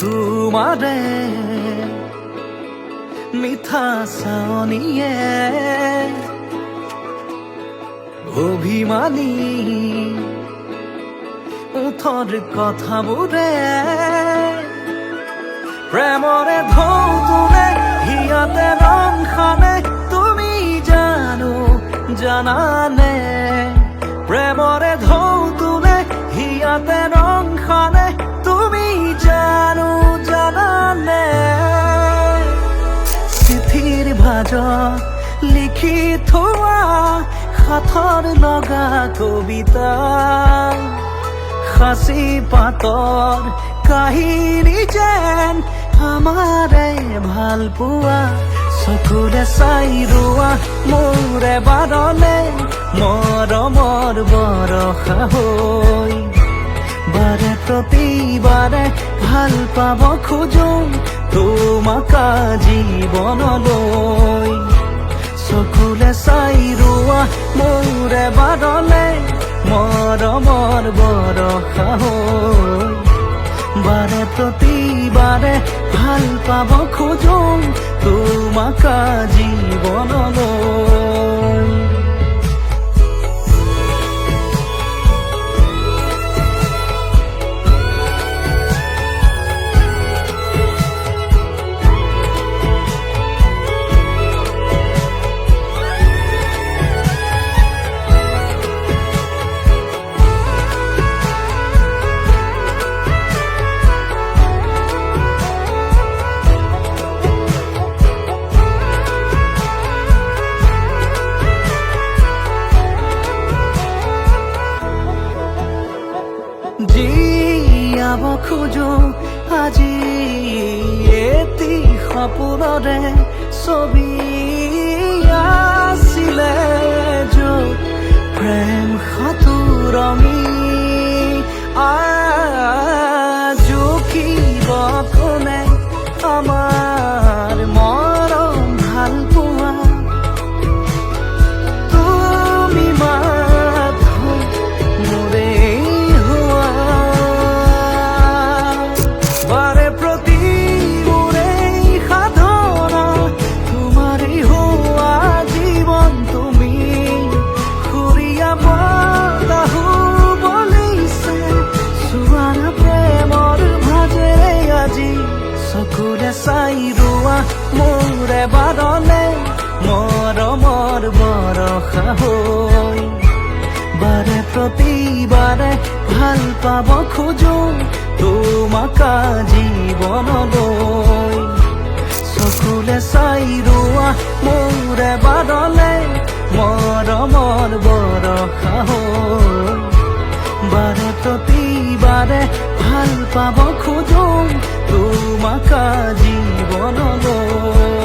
তোমাৰে মিঠা চাৱনিয়ে অভিমানী ওঠৰ কথাবোৰে প্ৰেমৰে ঢৌ তোলে হিয়াতে ৰং সানে তুমি জানানে প্ৰেমৰে ঢৌ তোলে হিয়াতে ৰং সানে তুমি জানানে চিঠিৰ ভাজত লিখি থোৱা সাথৰ লগা কবিতা সাঁচি পাতৰ কাহিনী যেন আমাৰে ভাল পোৱা চকুৰে চাই ৰোৱা মোৰে বাৰলে মৰমৰ বৰষা হৈ বাৰে প্ৰতিবাৰে ভাল পাব খোজো তোমাক জীৱনলৈ চকুৰে চাই ৰোৱা মোৰে বাৰলে মৰমৰ বৰষা হৈ বাৰে প্ৰতিবাৰে ভাল পাব খোজো তোমাক জীৱনলৈ জীয়াব খোজো আজি এটি সপোনৰে ছবি আছিলে য'ত প্ৰেম সাঁতুৰমি জুখিব কোনে আমাৰ মৰম ভাল পোৱা তুমি চকুৰে চাই ৰোৱা মোৰে বাৰলে মৰমৰ বৰষা হৈ বাৰে প্ৰতিবাৰে ভাল পাব খোজো তোমাক জীৱনলৈ চকুৰে চাই ৰোৱা মোৰে বাৰলে মৰমৰ বৰষা হৈ বাৰে প্ৰতিবাৰে ভাল পাব খোজো তোমাক জীৱনলৈ